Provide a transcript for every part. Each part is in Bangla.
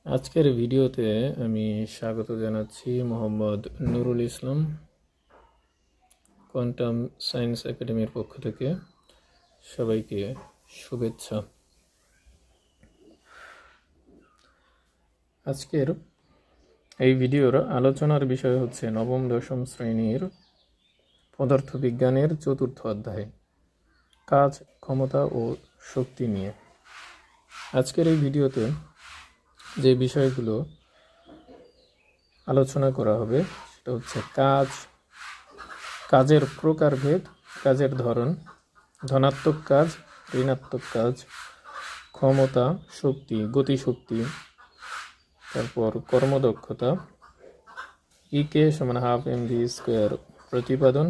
আজকের ভিডিওতে আমি স্বাগত জানাচ্ছি মোহাম্মদ নুরুল ইসলাম, কোয়ান্টাম সায়েন্স একাডেমির পক্ষ থেকে সবাইকে শুভেচ্ছা। আজকের এই ভিডিওর আলোচনার বিষয় হচ্ছে নবম দশম শ্রেণীর পদার্থবিজ্ঞানের চতুর্থ অধ্যায় কাজ, ক্ষমতা ও শক্তি নিয়ে। আজকের এই ভিডিওতে যে বিষয়গুলো আলোচনা করা হবে সেটা হচ্ছে কাজের প্রকারভেদ, কাজের ধরন, ধনাত্মক কাজ, ঋণাত্মক কাজ, ক্ষমতা, শক্তি, গতিশক্তি, তারপর কর্মদক্ষতা, ইকে সমান হাফ mv স্কোয়ার প্রতিপাদন,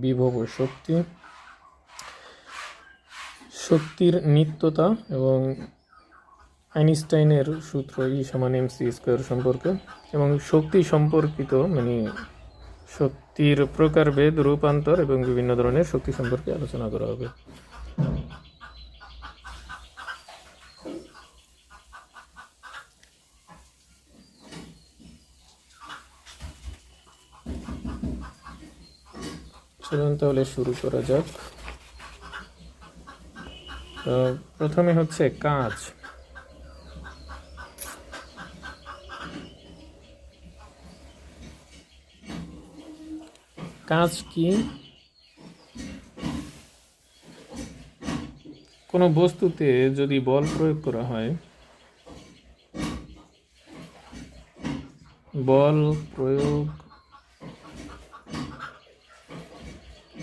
বিভব শক্তি, শক্তির নিত্যতা এবং আইনস্টাইনের সূত্র ই সমান mc স্কোয়ার সম্পর্কে, এবং শক্তি সম্পর্কিত শক্তির প্রকারভেদ, রূপান্তর এবং বিভিন্ন ধরনের শক্তি সম্পর্কে আলোচনা করা হবে। চলুন তাহলে শুরু করা যাক। প্রথমে হচ্ছে কাজ। কাজ কি? কোনো বস্তুতে যদি বল প্রয়োগ করা হয়, বল প্রয়োগ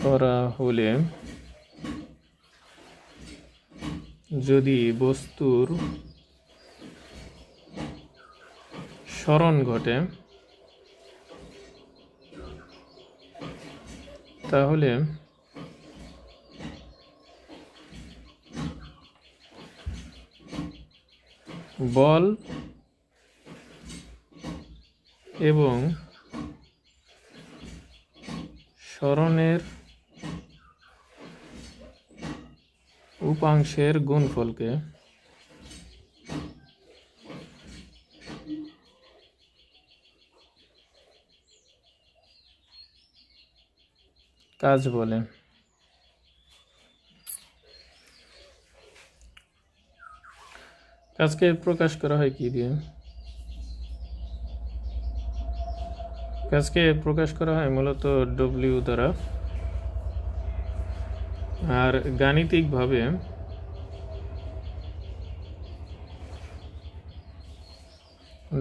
করা হলে যদি বস্তুর সরণ ঘটে তাহলে বল এবং সরণের উপাংশের গুণফলকে কাজ বলে। কাজকে প্রকাশ করা হয় কি দিয়ে? কাজকে প্রকাশ করা হয় মূলত ডব্লিউ দ্বারা। আর গাণিতিকভাবে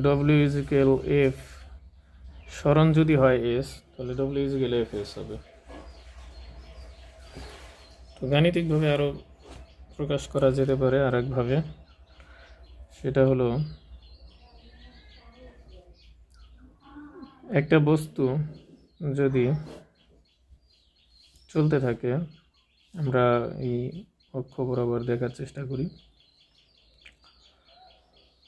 ডব্লিউ ইজিক্যাল এফ, সরণ যদি হয় এস তাহলে ডব্লিউ ইজিক্যাল এফ এস হবে। তো গাণিতিকভাবে আরও প্রকাশ করা যেতে পারে আর একভাবে, সেটা হলো একটা বস্তু যদি চলতে থাকে, আমরা এই অক্ষ বরাবর দেখার চেষ্টা করি।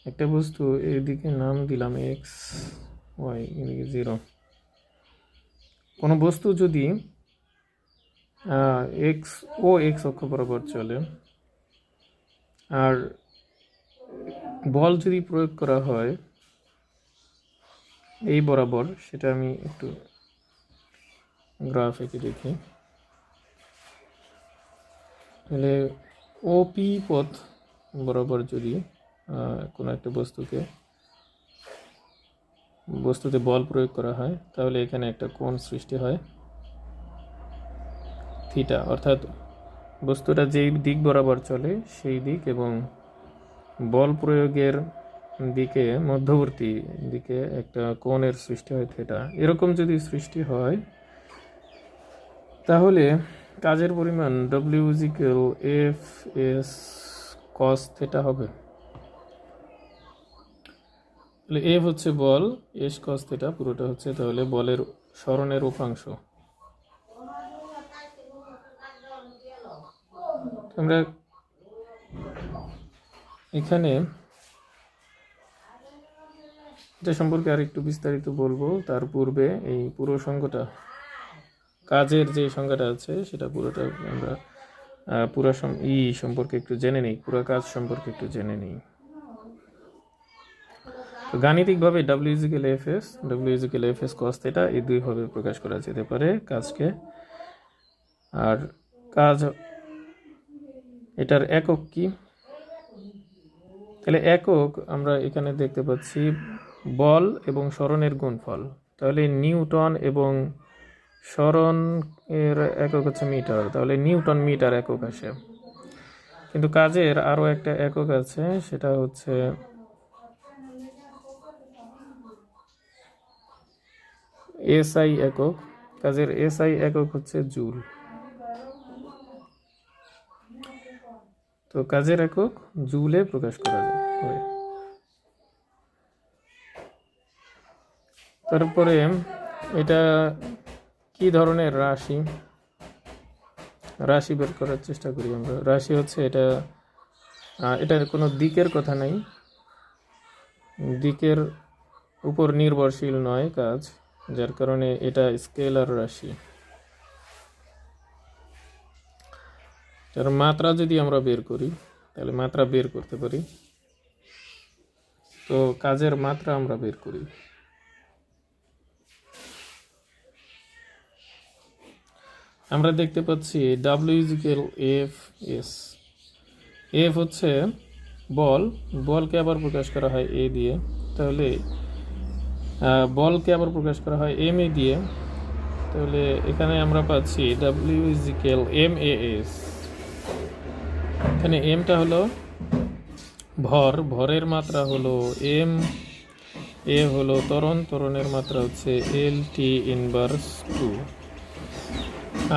একটা বস্তু এদিকে নাম দিলাম এক্স, ওয়াই, এদিকে 0। কোনো বস্তু যদি এক্স অক্ষ বরাবর চলে আর বল যদি প্রয়োগ করা হয় এই বরাবর, সেটা আমি একটু গ্রাফ এঁকে দেখি। তাহলে ওপি পথ বরাবর যদি কোনো একটা বস্তুতে বল প্রয়োগ করা হয় তাহলে এখানে একটা কোণ সৃষ্টি হয় থিটা, অর্থাৎ বস্তুটা যেই দিক বরাবর চলে সেই দিক এবং বল প্রয়োগের দিকে মধ্যবর্তী দিকে একটা কোণের সৃষ্টি হয় থিটা। এরকম যদি সৃষ্টি হয় তাহলে কাজের পরিমাণ W is equal F S cos theta হবে। তাহলে এফ হচ্ছে বল, এস কস থিটা পুরোটা হচ্ছে তাহলে বলের সরণের উপাংশ। আমরা এখানে এটা সম্পর্কে আর একটু বিস্তারিত বলবো। তার পূর্বে এই পুরো সংখ্যাটা, কাজের যে সংখ্যাটা আছে সেটা পুরোটা আমরা পুরো সম্পর্কে একটু জেনে নিই, পুরো কাজ সম্পর্কে একটু জেনে নিই। তো গাণিতিকভাবে W is equal F S, W is equal F S cos theta এই দুইভাবে প্রকাশ করা যেতে পারে কাজকে। আর কাজ এটার একক কি? তাহলে একক আমরা এখানে দেখতে পাচ্ছি বল এবং সরণের গুণফল। তাহলে নিউটন এবং সরণ এর একক হচ্ছে মিটার, তাহলে নিউটন মিটার একক আসে। কিন্তু কাজের আরও একটা একক আছে, সেটা হচ্ছে এসআই একক। কাজের এসআই একক হচ্ছে জুল। তো কাজের একক জুলে প্রকাশ করা যায়। তারপরে এটা কি ধরনের রাশি, রাশি বের করার চেষ্টা করি আমরা। রাশি হচ্ছে এটার কোনো দিকের কথা নাই, দিকের উপর নির্ভরশীল নয় কাজ, যার কারণে এটা স্কেলার রাশি। তার মাত্রা যদি আমরা বের করি তাহলে মাত্রা বের করতে পারি। তো কাজের মাত্রা আমরা বের করি। আমরা দেখতে পাচ্ছি W is equal F S. F হচ্ছে বল, বলকে আবার প্রকাশ করা হয় এ দিয়ে, তাহলে বলকে আবার প্রকাশ করা হয় এম এ দিয়ে, তাহলে এখানে আমরা পাচ্ছি W is equal M A S. এখানে এমটা হলো ভর, ভরের মাত্রা হলো এম, এ হলো ত্বরণ, ত্বরণের মাত্রা হচ্ছে এল টি ইনভার্স 2,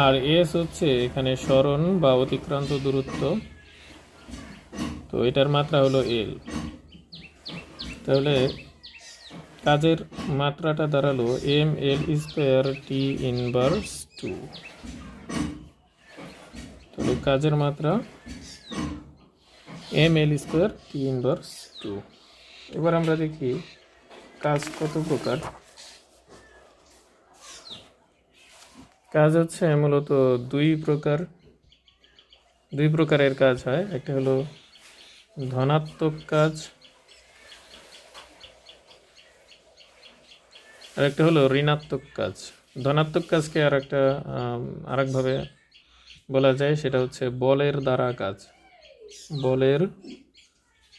আর এস হচ্ছে এখানে সরণ বা অতিক্রান্ত দূরত্ব, তো এটার মাত্রা হলো এল। তাহলে কাজের মাত্রাটা দাঁড়ালো M L square T inverse 2। তাহলে কাজের মাত্রা M L square T inverse 2। এবার আমরা দেখি কাজ কত প্রকার। কাজ হচ্ছে মূলত দুই প্রকারের কাজ হয়। একটা হলো ধনাত্মক কাজ আর একটা হলো ঋণাত্মক কাজ। ধনাত্মক কাজকে আরেকভাবে বলা যায়, সেটা হচ্ছে বলের দ্বারা কাজ। বলের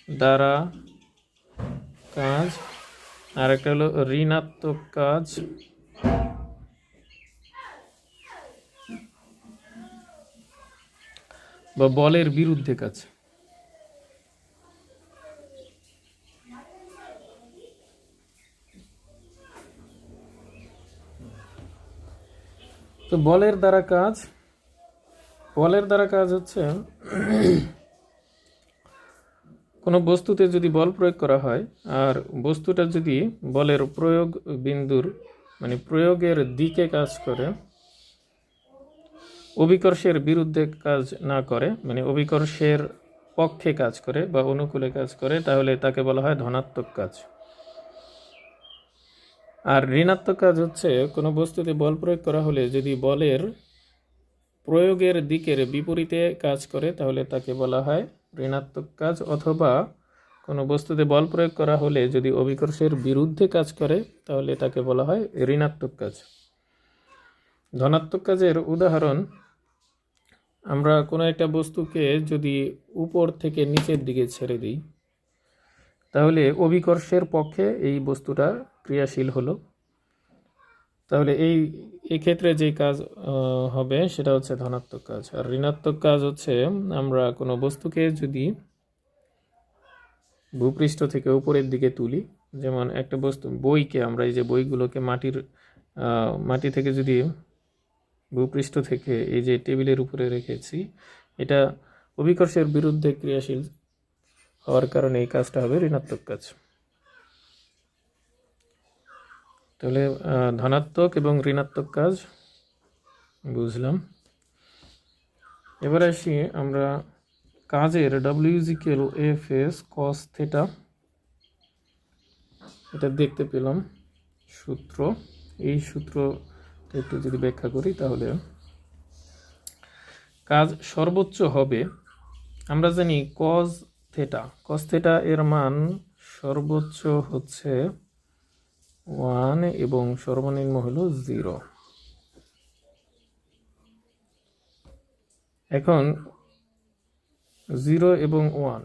দ্বারা কাজ। আর একটা হলো ঋণাত্মক কাজ বা বলের বিরুদ্ধে কাজ। তো বলের দ্বারা কাজ হচ্ছে কোনো বস্তুতে যদি বল প্রয়োগ করা হয় আর বস্তুটা যদি বলের প্রয়োগ বিন্দুর মানে প্রয়োগের দিকে কাজ করে, অভিকর্ষের বিরুদ্ধে কাজ না করে, মানে অভিকর্ষের পক্ষে কাজ করে বা অনুকূলে কাজ করে, তাহলে তাকে বলা হয় ধনাত্মক কাজ। আর ঋণাত্মক কাজ হচ্ছে কোনো বস্তুতে বল প্রয়োগ করা হলে যদি বলের প্রয়োগের দিকের বিপরীতে কাজ করে, তাহলে তাকে বলা হয় ঋণাত্মক কাজ। অথবা কোনো বস্তুতে বল প্রয়োগ করা হলে যদি অভিকর্ষের বিরুদ্ধে কাজ করে, তাহলে তাকে বলা হয় ঋণাত্মক কাজ। ধনাত্মক কাজের উদাহরণ, আমরা কোনো একটা বস্তুকে যদি উপর থেকে নিচের দিকে ছেড়ে দিই, তাহলে অভিকর্ষের পক্ষে এই বস্তুটা ক্রিয়াশীল হলো। তাহলে এই ক্ষেত্রে যে কাজ হবে সেটা হচ্ছে ধনাত্মক কাজ। আর ঋণাত্মক কাজ হচ্ছে আমরা কোনো বস্তুকে যদি ভূপৃষ্ঠ থেকে উপরের দিকে তুলি, যেমন একটা বইকে আমরা এই যে বইগুলোকে মাটি থেকে যদি ভূপৃষ্ঠ থেকে এই যে টেবিলের উপরে রেখেছি, এটা অভিকর্ষের বিরুদ্ধে ক্রিয়াশীল হওয়ার কারণে এই কাজটা হবে ঋণাত্মক কাজ। তাহলে ধনাত্মক এবং ঋণাত্মক কাজ বুঝলাম। এবার আসি আমরা কাজের W is equal F S cos theta, এটা দেখতে পেলাম সূত্র। এই সূত্র একটু যদি ব্যাখ্যা করি, তাহলে কাজ সর্বোচ্চ হবে, আমরা জানি কস থিটা এর মান সর্বোচ্চ হচ্ছে 1 এবং সর্বনিম্ন হলো 0। এখন 0 এবং 1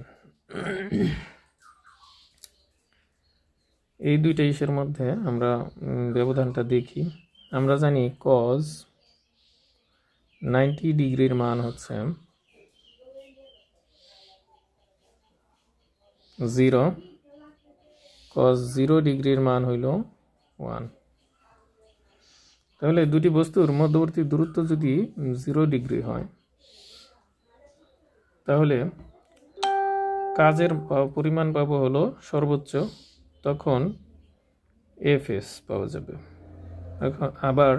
এই দুইটা ইসের মধ্যে আমরা ব্যবধানটা দেখি। আমরা জানি cos 90 ডিগ্রির মান হচ্ছে 0, cos 0 ডিগ্রির মান হইল 1। তাহলে দুটি বস্তুর মধ্যবর্তী দূরত্ব যদি 0 ডিগ্রি হয়, তাহলে কাজের পরিমাণ পাবো হলো সর্বোচ্চ, তখন এফএস পাওয়া যাবে। এখন আবার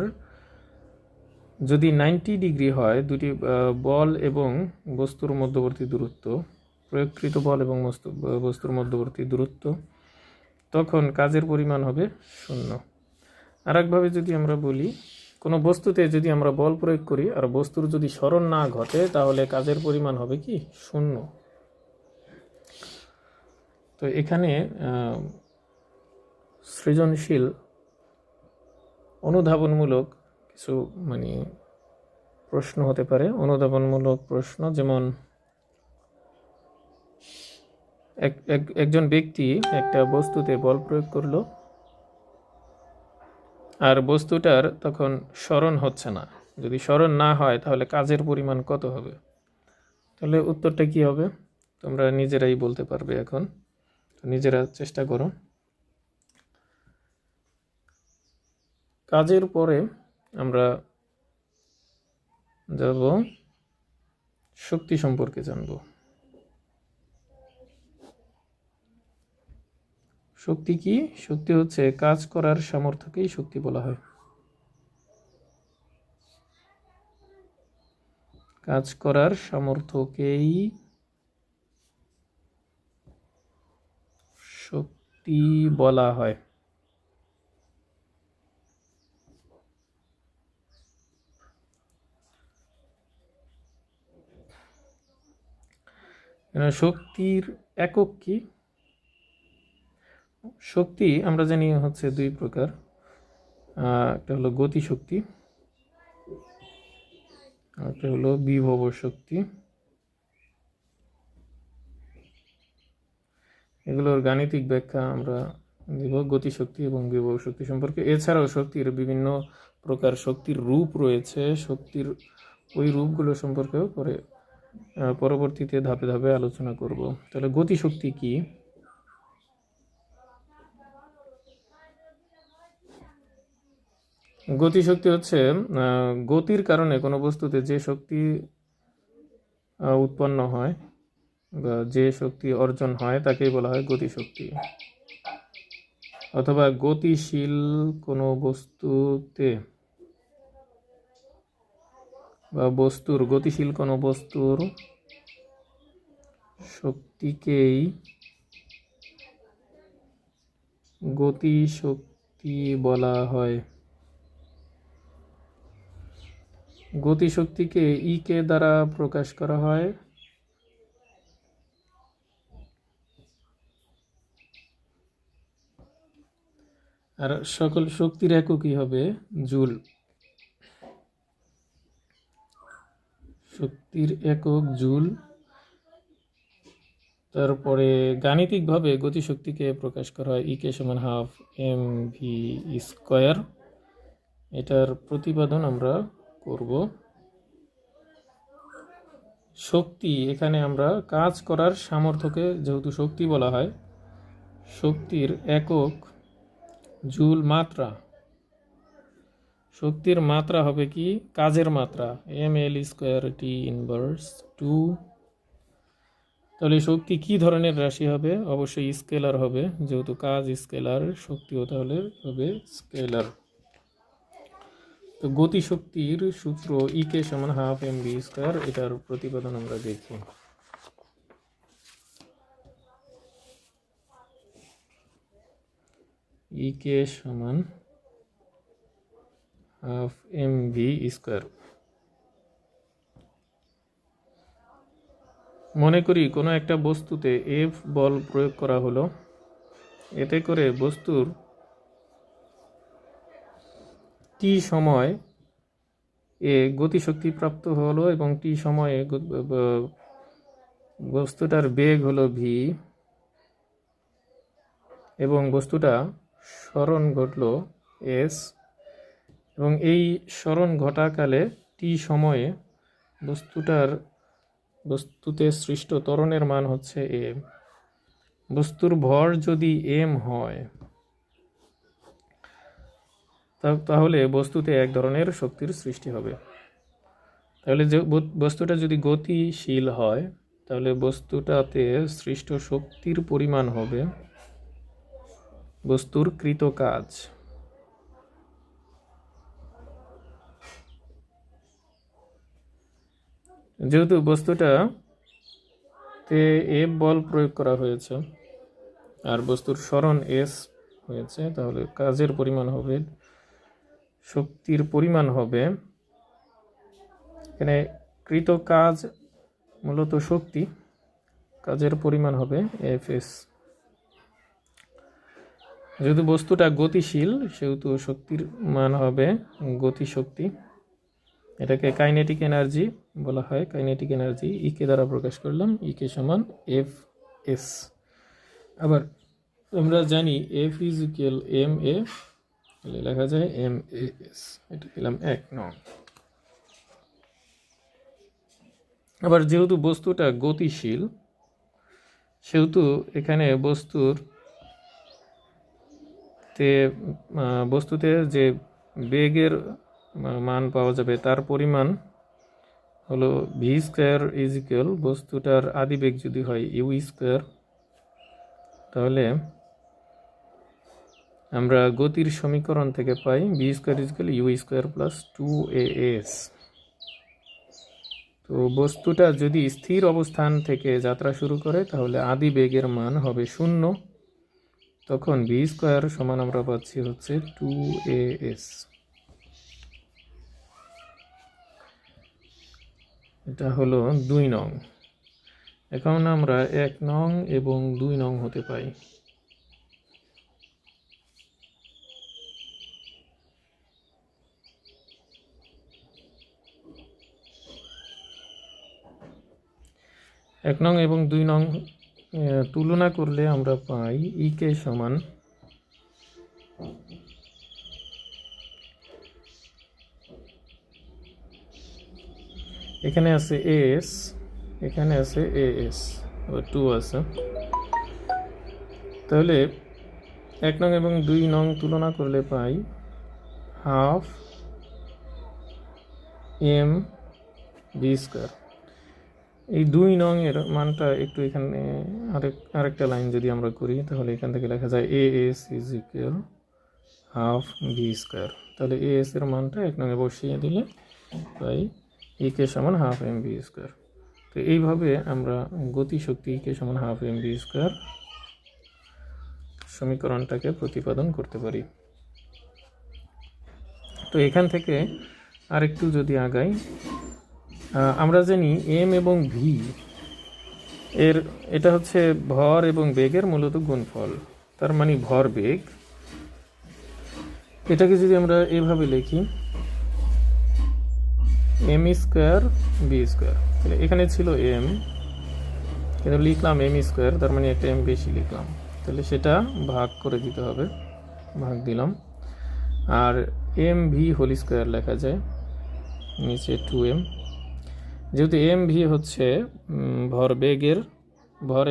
যদি 90 ডিগ্রি হয়, দুটি বল এবং বস্তুর মধ্যবর্তী দূরত্ব, প্রয়োগকৃত বল এবং বস্তুর মধ্যবর্তী দূরত্ব, তখন কাজের পরিমাণ হবে 0। আরেকভাবে যদি আমরা বলি, কোনো বস্তুতে যদি আমরা বল প্রয়োগ করি আর বস্তুর যদি সরণ না ঘটে, তাহলে কাজের পরিমাণ হবে কি 0। তো এখানে সৃজনশীল অনুধাবনমূলক কিছু প্রশ্ন হতে পারে। অনুধাবনমূলক প্রশ্ন যেমন, একজন ব্যক্তি একটা বস্তুতে বল প্রয়োগ করলো আর বস্তুটার তখন সরণ হচ্ছে না। যদি সরণ না হয় তাহলে কাজের পরিমাণ কত হবে? তাহলে উত্তরটা কি হবে তোমরা নিজেরাই বলতে পারবে। এখন নিজেরা চেষ্টা করো। কাজের পরে আমরা যাব শক্তি সম্পর্কে জানব। শক্তি কি? শক্তি হচ্ছে কাজ করার সামর্থ্যকেই শক্তি বলা হয়। কাজ করার সামর্থ্যকেই শক্তি বলা হয়। শক্তির একক কি? শক্তি আমরা জানি হচ্ছে দুই প্রকার। একটা হলো গতিশক্তি, একটা হলো বিভব শক্তি। এগুলোর গাণিতিক ব্যাখ্যা আমরা দিব গতিশক্তি এবং বিভব শক্তি সম্পর্কে। এছাড়াও শক্তির বিভিন্ন প্রকার শক্তির রূপ রয়েছে। শক্তির ওই রূপগুলো সম্পর্কেও পরবর্তীতে ধাপে ধাপে আলোচনা করব। তাহলে গতিশক্তি কি? গতিশক্তি হচ্ছে গতির কারণে কোনো বস্তুতে যে শক্তি উৎপন্ন হয় বা যে শক্তি অর্জন হয় তাকেই বলা হয় গতিশক্তি। অথবা গতিশীল কোনো বস্তুতে বা গতিশীল কোনো বস্তুর শক্তিকেই গতিশক্তি বলা হয়। গতিশক্তিকে কে দ্বারা প্রকাশ করা হয়। আর সকল শক্তির এককই হবে জুল। শক্তির একক জুল। তারপরে গাণিতিকভাবে গতিশক্তিকে প্রকাশ করা হয় কে সমান ½ mv²। এটার প্রতিপাদন আমরা করব। শক্তি, এখানে আমরা কাজ করার সামর্থ্যকে যেহেতু শক্তি বলা হয়, শক্তির একক জুল মাত্রা। শক্তির মাত্রা হবে কি? কাজের মাত্রা mL²T−2। তাহলে শক্তি কি ধরনের রাশি হবে? অবশ্যই স্কেলার হবে, যেহেতু কাজ স্কেলার, শক্তিও তাহলে হবে স্কেলার। তো গতিশক্তির সূত্র কে সমান ½ mv²। এটার প্রতিপাদন আমরা দেখি। কে সমান ½ mv²। মনে করি কোনো একটা বস্তুতে F বল প্রয়োগ করা হলো এতে করে বস্তুর টি সময় গতিশক্তি প্রাপ্ত হলো এবং টি সময়ে বস্তুটার বেগ হলো ভি এবং বস্তুটা সরণ ঘটলো এস এবং এই সরণ ঘটাকালে টি সময়ে বস্তুতে সৃষ্ট ত্বরণের মান হচ্ছে এম। বস্তুর ভর যদি এম হয় তাহলে বস্তুতে এক ধরনের শক্তির সৃষ্টি হবে। তাহলে যে বস্তুটা যদি গতিশীল হয় তাহলে বস্তুটাতে সৃষ্ট শক্তির পরিমাণ হবে বস্তুর কৃত কাজ। যেহেতু বস্তুটাতে এফ বল প্রয়োগ করা হয়েছে আর বস্তুর সরণ এস হয়েছে, তাহলে কাজের পরিমাণ হবে, শক্তির পরিমাণ হবে, এখানে কৃত কাজ মূলত শক্তি, কাজের পরিমাণ হবে এফ এস। যেহেতু বস্তুটা গতিশীল সেহেতু শক্তির মান হবে গতিশক্তি। এটাকে কাইনেটিক এনার্জি বলা হয়। কাইনেটিক এনার্জি ইকে দ্বারা প্রকাশ করলাম, ইকে সমান এফ এস। আবার আমরা জানি F is equal M A, লেখা যায় এম এ এস। এটা দিলাম 1 নং। আবার যেহেতু বস্তুটা গতিশীল সেহেতু এখানে বস্তুতে যে বেগের মান পাওয়া যাবে তার পরিমাণ হলো ভি স্কোয়ার ইজ ইকুয়াল, বস্তুটার আদি বেগ যদি হয় ইউ স্কোয়ার, তাহলে আমরা গতির সমীকরণ থেকে পাই V square is equal U square plus 2as। তো বস্তুটা যদি স্থির অবস্থান থেকে যাত্রা শুরু করে তাহলে আদি বেগের মান হবে 0, তখন ভি স্কোয়ার সমান আমরা পাচ্ছি হচ্ছে 2as। এটা হলো 2 নং। এখন আমরা 1 নং এবং 2 নং হতে পাই। এক নং এবং 2 নং তুলনা করলে আমরা পাই ইকে সমান এখানে আছে এস, এখানে আছে এএস, আবার 2 আছে। তাহলে 1 নং এবং 2 নং তুলনা করলে পাই হাফ এম বি স্কোয়ার। এই 2 নং এর মানটা একটু এখানে আরেকটা লাইন যদি আমরা করি তাহলে এখান থেকে লেখা যায় A S is equal half B square. তাহলে এ এস এর মানটা 1 নং এ বসিয়ে দিলে পাই ইকে সমান হাফ এম বি স্কোয়ার। তো এইভাবে আমরা গতিশক্তি ইকে সমান হাফ এম বি স্কোয়ার সমীকরণটাকে প্রতিপাদন করতে পারি। তো এখান থেকে আরেকটু যদি আগাই, আমরা জানি এম এবং ভি এটা হচ্ছে ভর এবং বেগের মূলত গুণফল, তার মানে ভর বেগ। এটাকে যদি আমরা এভাবে লিখি এম স্কোয়ার বি স্কোয়ার, তাহলে এখানে ছিল এম কিন্তু লিখলাম এম স্কোয়ার, তার মানে একটা এম বেশি লিখলাম, তাহলে সেটা ভাগ করে দিতে হবে, ভাগ দিলাম। আর এম ভি হোল স্কোয়ার লেখা যায় নিচে 2m। যেহেতু এম ভি হচ্ছে ভর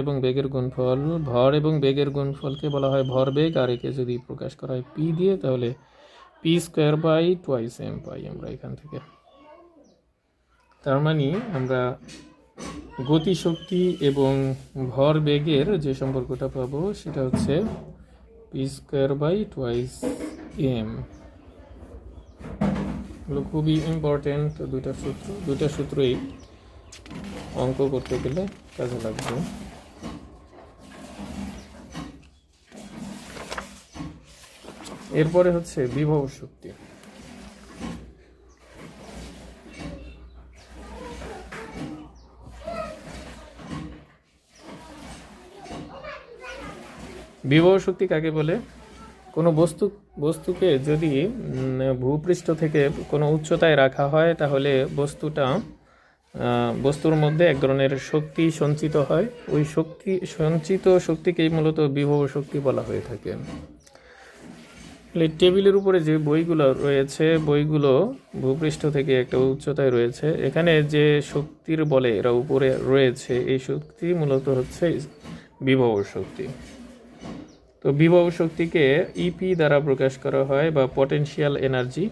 এবং বেগের গুণফল, ভর এবং বেগের গুণফলকে বলা হয় ভরবেগ, আর একে যদি প্রকাশ করা হয় পি দিয়ে তাহলে পি স্কোয়ার বাই 2m পাই আমরা এখান থেকে। তার মানে আমরা গতিশক্তি এবং ভর বেগের যে সম্পর্কটা পাবো সেটা হচ্ছে পি স্কোয়ার বাই 2m। এগুলো খুবই ইম্পর্টেন্ট দুইটা সূত্রই অঙ্ক করতে গেলে কাজে লাগবে। এরপরে হচ্ছে বিভব শক্তি। বিভব শক্তি কাকে বলে? কোনো বস্তুকে যদি ভূপৃষ্ঠ থেকে কোনো উচ্চতায় রাখা হয়, তাহলে বস্তুর মধ্যে এক ধরনের শক্তি সঞ্চিত হয়। ওই সঞ্চিত শক্তিকেই মূলত বিভব শক্তি বলা হয়ে থাকে। টেবিলের উপরে যে বইগুলো রয়েছে, বইগুলো ভূপৃষ্ঠ থেকে একটা উচ্চতায় রয়েছে। এখানে যে শক্তির বলে এরা উপরে রয়েছে, এই শক্তি মূলত হচ্ছে বিভব শক্তি। তো বিভব শক্তিকে ইপি দ্বারা প্রকাশ করা হয়, বা পটেনশিয়াল এনার্জি।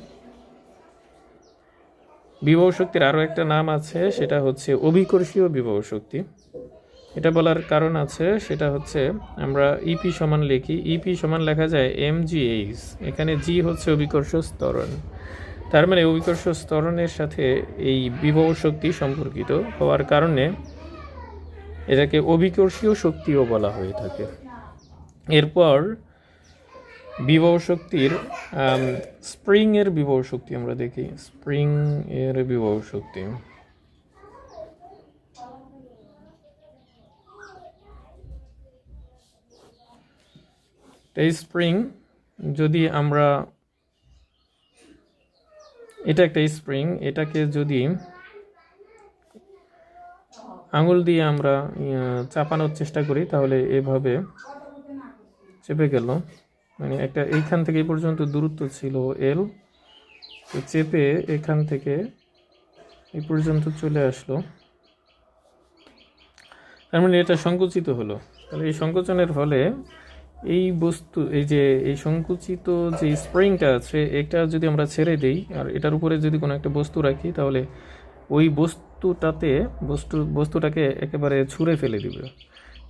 বিভব শক্তির আরও একটা নাম আছে, সেটা হচ্ছে অভিকর্ষীয় বিভব শক্তি। এটা বলার কারণ আছে, সেটা হচ্ছে আমরা ইপি সমান লিখি, ইপি সমান লেখা যায় mgh। এখানে জি হচ্ছে অভিকর্ষ ত্বরণ, তার মানে অভিকর্ষ ত্বরণের সাথে এই বিভব শক্তি সম্পর্কিত হওয়ার কারণে এটাকে অভিকর্ষীয় শক্তিও বলা হয়ে থাকে। এরপর বিভব শক্তির স্প্রিং এর বিভব শক্তি আমরা দেখি। স্প্রিং এর বিভব শক্তি, এই স্প্রিং, যদি আমরা, এটা একটা স্প্রিং, এটাকে যদি আঙুল দিয়ে আমরা চাপানোর চেষ্টা করি, তাহলে এভাবে চেপে গেল। মানে একটা এইখান থেকে এই পর্যন্ত দূরত্ব ছিল এল, তো চেপে এখান থেকে এই পর্যন্ত চলে আসলো, তার মানে এটা সংকুচিত হলো। তাহলে এই সংকোচনের ফলে এই সংকুচিত যে স্প্রিংটা আছে, এটা যদি আমরা ছেড়ে দিই আর এটার উপরে যদি কোনো একটা বস্তু রাখি, তাহলে ওই বস্তুটাকে একেবারে ছুঁড়ে ফেলে দিবে।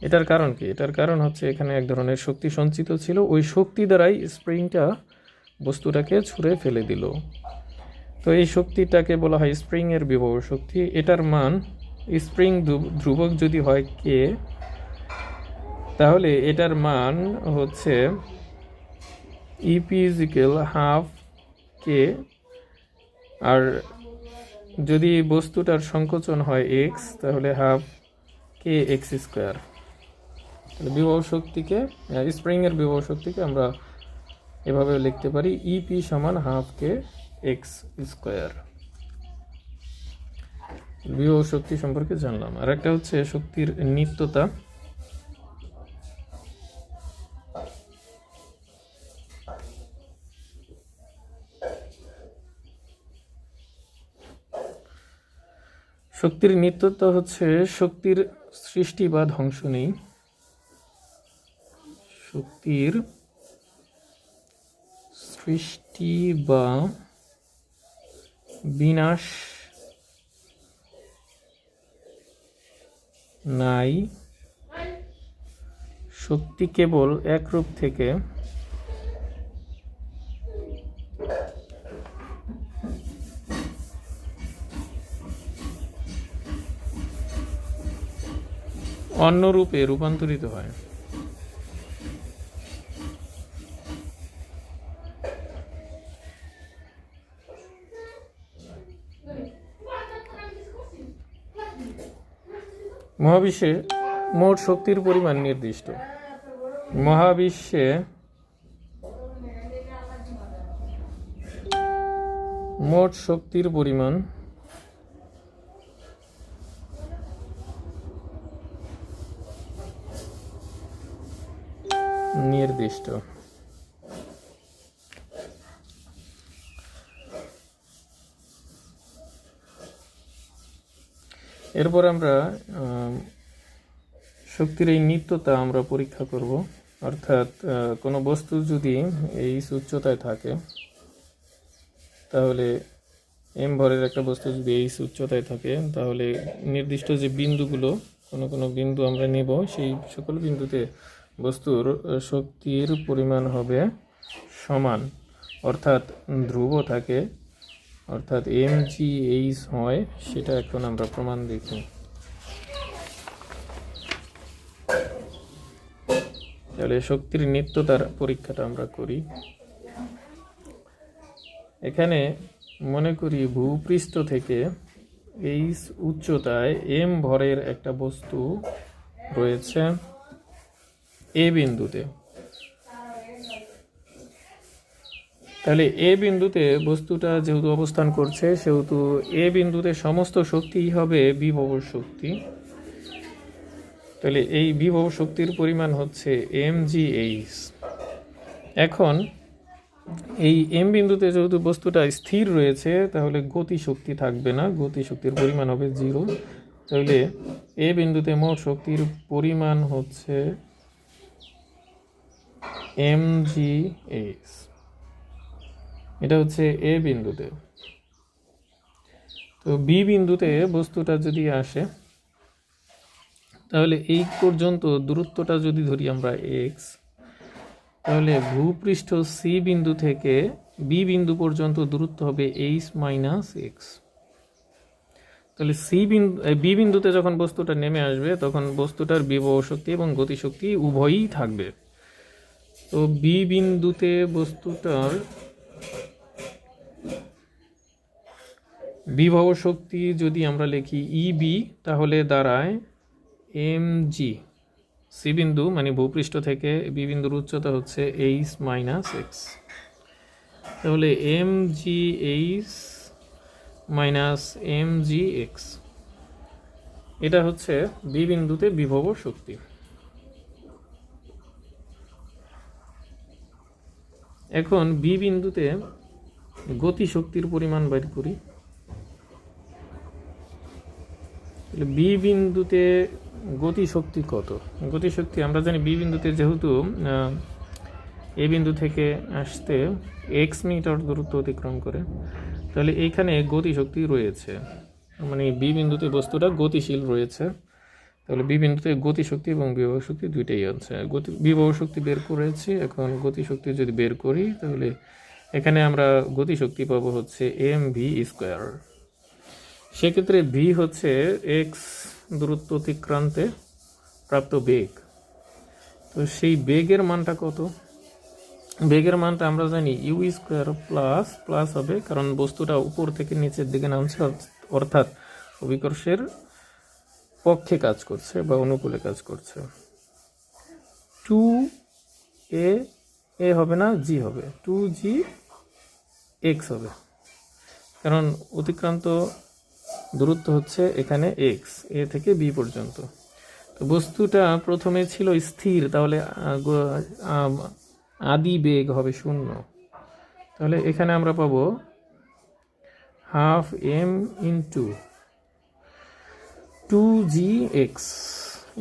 এটার কারণ কি? এটার কারণ হচ্ছে এখানে এক ধরনের শক্তি সঞ্চিত ছিল, ওই শক্তি দ্বারাই স্প্রিংটা বস্তুটাকে ছুঁড়ে ফেলে দিল। তো এই শক্তিটাকে বলা হয় স্প্রিং এর বিভব শক্তি। এটার মান, স্প্রিং ধ্রুবক যদি হয় কে, তাহলে এটার মান হচ্ছে ইপি ইজিক্যাল হাফ কে, আর যদি বস্তুটার সংকোচন হয় এক্স, তাহলে হাফ কে এক্স স্কোয়ার। বিভব শক্তিকে, স্প্রিং এর বিভব শক্তিকে আমরা এভাবে লিখতে পারি, ইপি সমান হাফ কে এক্স স্কোয়ার। বিভব শক্তি সম্পর্কে জানলাম। আর একটা হচ্ছে শক্তির নিত্যতা। শক্তির নিত্যতা হচ্ছে শক্তির সৃষ্টি বা ধ্বংস নেই, শক্তির সৃষ্টি বা বিনাশ নাই। শক্তি কেবল এক রূপ থেকে অন্য রূপে রূপান্তরিত হয়। মহাবিশ্বে মোট শক্তির পরিমাণ নির্দিষ্ট। মহাবিশ্বে মোট শক্তির পরিমাণ নির্দিষ্ট। এরপর আমরা শক্তির এই নিত্যতা আমরা পরীক্ষা করব। অর্থাৎ কোনো বস্তু যদি এই উচ্চতায় থাকে, তাহলে এম ভরের একটা বস্তু যদি এই উচ্চতায় থাকে, তাহলে নির্দিষ্ট যে বিন্দুগুলো, কোনো বিন্দু আমরা নেব, সেই সকল বিন্দুতে বস্তুর শক্তির পরিমাণ হবে সমান, অর্থাৎ ধ্রুব থাকে, অর্থাৎ mgh হয়। সেটা এখন আমরা প্রমাণ দেখি। তাহলে শক্তির নিত্যতার পরীক্ষাটা আমরা করি। এখানে মনে করি ভূপৃষ্ঠ থেকে এই উচ্চতায় m ভরের একটা বস্তু রয়েছে এ বিন্দুতে। তাহলে এ বিন্দুতে বস্তুটা যেহেতু অবস্থান করছে সেহেতু এ বিন্দুতে সমস্ত শক্তিই হবে বিভব শক্তি। তাহলে এই বিভব শক্তির পরিমাণ হচ্ছে mgh। এখন এই এম বিন্দুতে যেহেতু বস্তুটা স্থির রয়েছে তাহলে গতি শক্তি থাকবে না, গতি শক্তির পরিমাণ হবে 0। তাহলে এ বিন্দুতে মোট শক্তির পরিমাণ হচ্ছে mgh। এটা হচ্ছে এ বিন্দুতে। তো বি বিন্দুতে বস্তুটা যদি আসে তাহলে এই পর্যন্ত দূরত্বটা যদি ধরি আমরা x, তাহলে ভূপৃষ্ঠ সি বিন্দু থেকে বি বিন্দু পর্যন্ত দূরত্ব হবে h - x। তাহলে বি বিন্দুতে যখন বস্তুটা নেমে আসবে তখন বস্তুটার বিভব শক্তি এবং গতিশক্তি উভয়ই থাকবে। তো বি বিন্দুতে বস্তুটার বিভব শক্তি যদি আমরা লিখি ইবি তাহলে দাঁড়ায় mg। সি বিন্দু মানে ভূপৃষ্ঠ থেকে বি বিন্দুর উচ্চতা হচ্ছে h - x। তাহলে mgh - mgx এটা হচ্ছে বি বিন্দুতে বিভব শক্তি। এখন বি বিন্দুতে গতি শক্তির পরিমাণ বের করি। বি বিন্দুতে গতি শক্তি কত? গতি শক্তি আমরা জানি বি বিন্দুতে যেহেতু এ বিন্দু থেকে আসতে x মিটার দূরত্ব অতিক্রম করে, তাহলে এইখানে গতি শক্তি রয়েছে, মানে বি বিন্দুতে বস্তুটা গতিশীল রয়েছে। তাহলে বি বিন্দুতে গতি শক্তি এবং বিভব শক্তি দুইটাই আছে। বিভব শক্তি বের করেছি, এখন গতি শক্তি যদি বের করি তাহলে এখানে আমরা গতি শক্তি পাবো হচ্ছে mv²। সেক্ষেত্রে ভি হচ্ছে x দূরত্ব অতিক্রান্তে প্রাপ্ত বেগ। তো সেই বেগের মানটা কত? বেগের মানটা আমরা জানি u² প্লাস হবে, কারণ বস্তুটা উপর থেকে নিচের দিকে নামছে, অর্থাৎ অভিকর্ষের পক্ষে কাজ করছে বা অনুকূলে কাজ করছে। 2a হবে না, g হবে, 2gx হবে, কারণ অতিক্রান্ত দূরত্ব হচ্ছে এখানে x, এ থেকে বি পর্যন্ত। তো বস্তুটা প্রথমে ছিল স্থির, তাহলে আদি বেগ হবে 0। তাহলে এখানে আমরা পাবো ½ m × 2gx।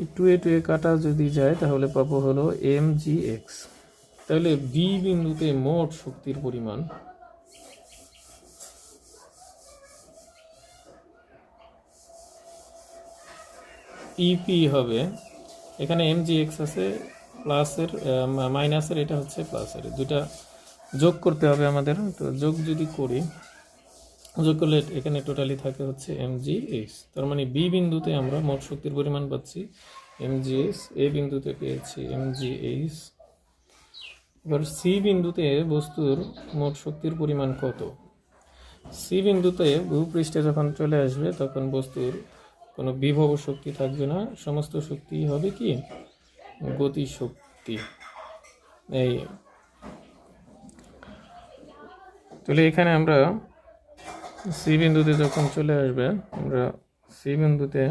এই 2a কাটা যদি যায় তাহলে পাবো হলো mgx। তাহলে বি বিন্দুতে মোট শক্তির পরিমাণ ইপি হবে, এখানে mgx আছে প্লাসের মাইনাসের, এটা হচ্ছে প্লাসের, দুটা যোগ করতে হবে আমাদের। তো যোগ যদি করি, যোগ করলে এখানে টোটালি থাকে হচ্ছে mgh। তার মানে বি বিন্দুতে আমরা মোট শক্তির পরিমাণ পাচ্ছি mgh, এ বিন্দুতে পেয়েছি mgh। এবার সি বিন্দুতে বস্তুর মোট শক্তির পরিমাণ কত? সি বিন্দুতে ভূপৃষ্ঠে যখন চলে আসবে তখন বস্তুর কোনো বিভব শক্তি থাকবে না, সমস্ত শক্তি হবে কি গতি শক্তি। এই তাহলে এখানে আমরা সি বিন্দুতে যখন চলে আসবে, আমরা সি বিন্দুতে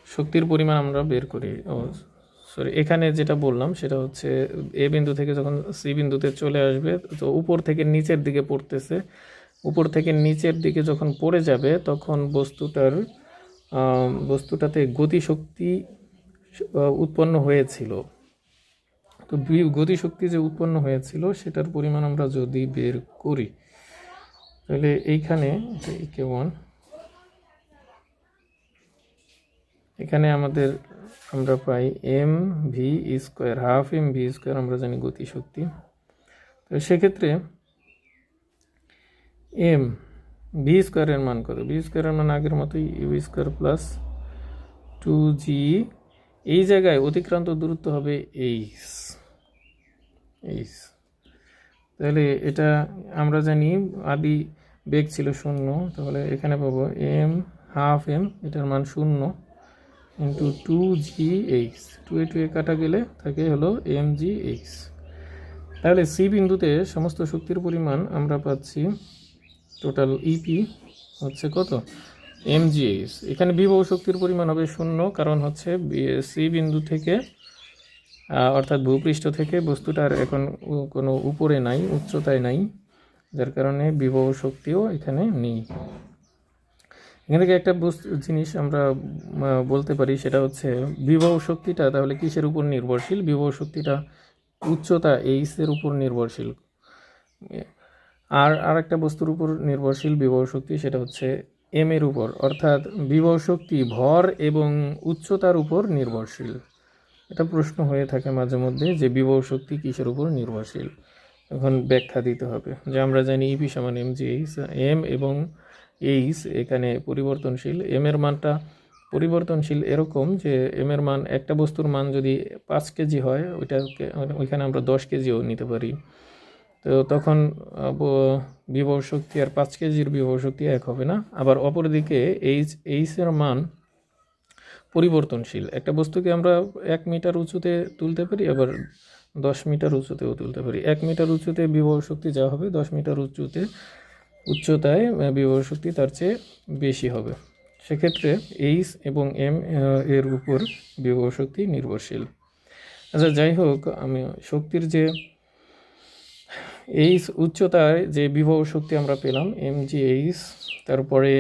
শক্তির পরিমাণ আমরা বের করি। এখানে যেটা বললাম সেটা হচ্ছে এ বিন্দু থেকে যখন সি বিন্দুতে চলে আসবে তো উপর থেকে নিচের দিকে পড়তেছে, উপর থেকে নিচের দিকে যখন পড়ে যাবে তখন বস্তুটাতে গতিশক্তি উৎপন্ন হয়েছিল। তো গতিশক্তি যে উৎপন্ন হয়েছিল সেটার পরিমাণ আমরা যদি বের করি তাহলে এইখানে এখানে আমরা পাই mv², ½ mv², আমরা জানি গতিশক্তি। তো সেক্ষেত্রে এম v² এর মান কত? v² এর মান আগের মতোই u² প্লাস 2g। এই জায়গায় অতিক্রান্ত দূরত্ব হবে h। তাহলে এটা আমরা জানি আদি বেগ ছিল 0, তাহলে এখানে পাবো ½ m, এটার মান 0 × 2gh। 2a কাটা গেলে থাকে হলো mgh। তাহলে সি বিন্দুতে সমস্ত শক্তির পরিমাণ আমরা পাচ্ছি টোটাল ইপি হচ্ছে কত mgh। এখানে বিভব শক্তির পরিমাণ হবে 0, কারণ হচ্ছে সি বিন্দু থেকে অর্থাৎ ভূপৃষ্ঠ থেকে বস্তুটার এখন কোনো উপরে নাই, উচ্চতায় নাই, যার কারণে বিভব শক্তিও এখানে নেই। এখান থেকে একটা জিনিস আমরা বলতে পারি, সেটা হচ্ছে বিভব শক্তিটা তাহলে কিসের উপর নির্ভরশীল? বিভব শক্তিটা উচ্চতা এইচ এর উপর নির্ভরশীল। আর একটা বস্তুর উপর নির্ভরশীল বিভব শক্তি, সেটা হচ্ছে এম এর উপর, অর্থাৎ বিভব শক্তি ভর এবং উচ্চতার উপর নির্ভরশীল। এটা প্রশ্ন হয়ে থাকে মাঝে মধ্যে যে বিভব শক্তি কিসের উপর নির্ভরশীল, এখন ব্যাখ্যা দিতে হবে। যে আমরা জানি ইপি সমান mgh, এম এবং এইচ এখানে পরিবর্তনশীল। এম এর মানটা পরিবর্তনশীল এরকম যে এম এর মান, একটা বস্তুর মান যদি 5 কেজি হয়, ওইখানে আমরা 10 কেজিও নিতে পারি। তো তখন বিভব শক্তি আর 5 কেজির বিভব শক্তি এক হবে না। আবার অপরদিকে এইচ এর মান পরিবর্তনশীল। একটা বস্তুকে আমরা 1 মিটার উঁচুতে তুলতে পারি, আবার 10 মিটার উঁচুতেও তুলতে পারি। 1 মিটার উঁচুতে বিভব শক্তি যা হবে, 10 মিটার উচ্চতায় বিভব শক্তি তার চেয়ে বেশি হবে। সেক্ষেত্রে এইচ এবং এম এর উপর বিভব শক্তি নির্ভরশীল। আচ্ছা, যাই হোক, আমি শক্তির যে এইচ উচ্চতায় যে বিভব শক্তি আমরা পেলাম mgh, তারপরে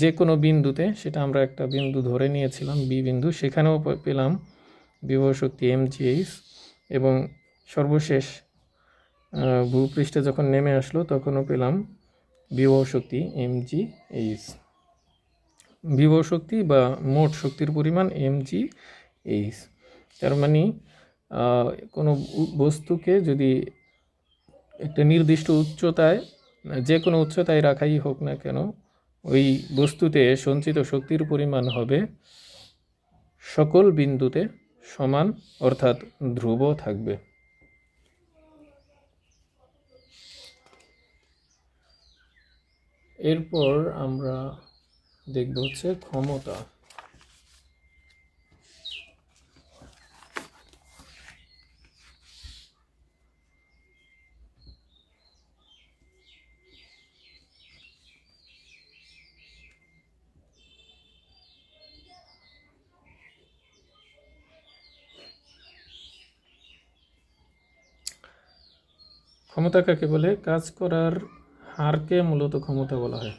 যে কোনো বিন্দুতে, সেটা আমরা একটা বিন্দু ধরে নিয়েছিলাম বি বিন্দু, সেখানেও পেলাম বিভব শক্তি mgh, এবং সর্বশেষ ভূপৃষ্ঠে যখন নেমে আসলো তখনও পেলাম বিভব শক্তি mgh। বিভব শক্তি বা মোট শক্তির পরিমাণ mgh। তার মানে কোনো বস্তুকে যদি একটা নির্দিষ্ট উচ্চতায়, যে কোনো উচ্চতায় রাখাই হোক না কেন, ওই বস্তুতে সঞ্চিত শক্তির পরিমাণ হবে সকল বিন্দুতে সমান, অর্থাৎ ধ্রুব থাকবে। এরপর আমরা দেখব হচ্ছে ক্ষমতা। ক্ষমতা কাকে বলে? কাজ করার হারকে মূলত ক্ষমতা বলা হয়।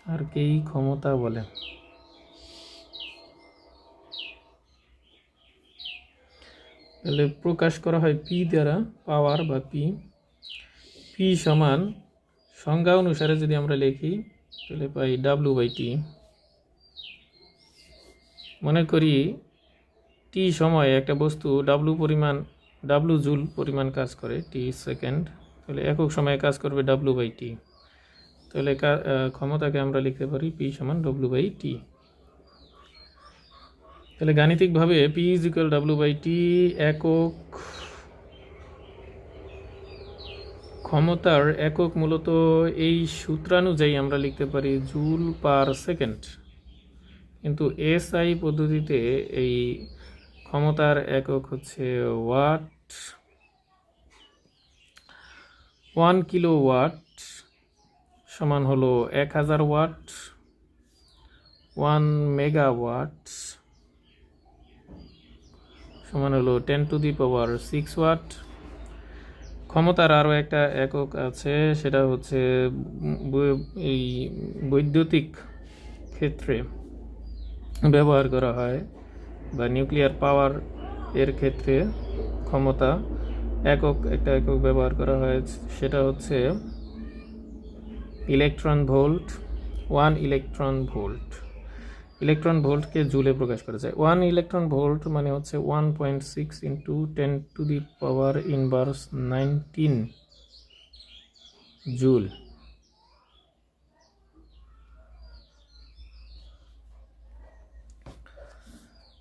হারকেই ক্ষমতা বলে। তাহলে প্রকাশ করা হয় পি দ্বারা, পাওয়ার বা পি সমান, সংজ্ঞা অনুসারে যদি আমরা লিখি তাহলে পাই W/T। মনে করি টি সময়ে একটা বস্তু W জুল পরিমাণ কাজ করে, টি সেকেন্ড, তাহলে একক সময়ে কাজ করবে W/T। তাহলে ক্ষমতাকে আমরা লিখতে পারি পি সমান W/T। তাহলে গাণিতিকভাবে P = W/T একক ক্ষমতার একক মূলত এই সূত্রানুযায়ী আমরা লিখতে পারি জুল পার সেকেন্ড, কিন্তু SI পদ্ধতিতে এই ক্ষমতার একক হচ্ছে ওয়াট। 1 কিলোওয়াট সমান হলো 1000 ওয়াট। 1 মেগাওয়াট সমান হলো 10⁶ ওয়াট। ক্ষমতার আরও একটা একক আছে, সেটা হচ্ছে এই বৈদ্যুতিক ক্ষেত্রে ব্যবহার করা হয়, বা নিউক্লিয়ার পাওয়ার এর ক্ষেত্রে ক্ষমতা একটা একক ব্যবহার করা হয়, সেটা হচ্ছে electron volt. 1 electron volt, electron ভোল্টকে জুলে প্রকাশ করা যায়। 1 ইলেকট্রন ভোল্ট মানে হচ্ছে 1.6 × 10⁻⁻19 জুল।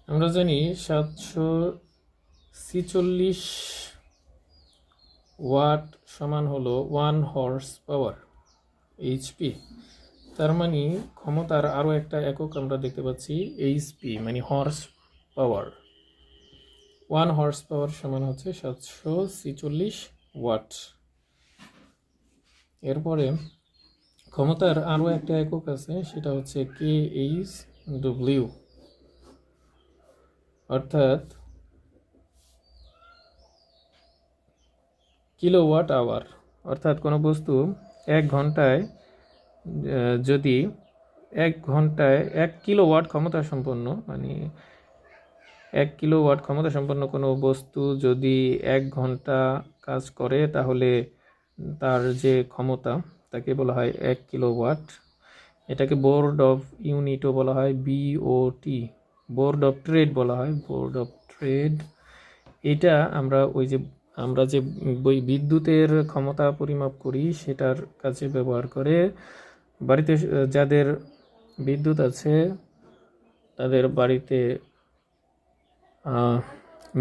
আমরা জানি 746 ওয়াট সমান হলো 1 হর্স পাওয়ার, HP। তার মানে ক্ষমতার আরও একটা একক আমরা দেখতে পাচ্ছি HP, মানে হর্স পাওয়ার। 1 হর্স পাওয়ার সমান হচ্ছে 746 ওয়াট। এরপরে ক্ষমতার আরও একটা একক আছে, সেটা হচ্ছে KHW, অর্থাৎ কিলোওয়াট আওয়ার। অর্থাৎ কোনো বস্তু 1 ঘন্টায় যদি 1 ঘন্টায় 1 কিলোওয়াট ক্ষমতা সম্পন্ন, মানে 1 কিলোওয়াট ক্ষমতা সম্পন্ন কোনো বস্তু যদি 1 ঘন্টা কাজ করে, তাহলে তার যে ক্ষমতা তাকে বলা হয় 1 কিলোওয়াট। এটাকে বোর্ড অফ ইউনিটও বলা হয়, BOT, বোর্ড অফ ট্রেড বলা হয়, বোর্ড অফ ট্রেড। এটা আমরা যে বিদ্যুতের ক্ষমতা পরিমাপ করি সেটার কাছে ব্যবহার করে। বাড়িতে যাদের বিদ্যুৎ আছে তাদের বাড়িতে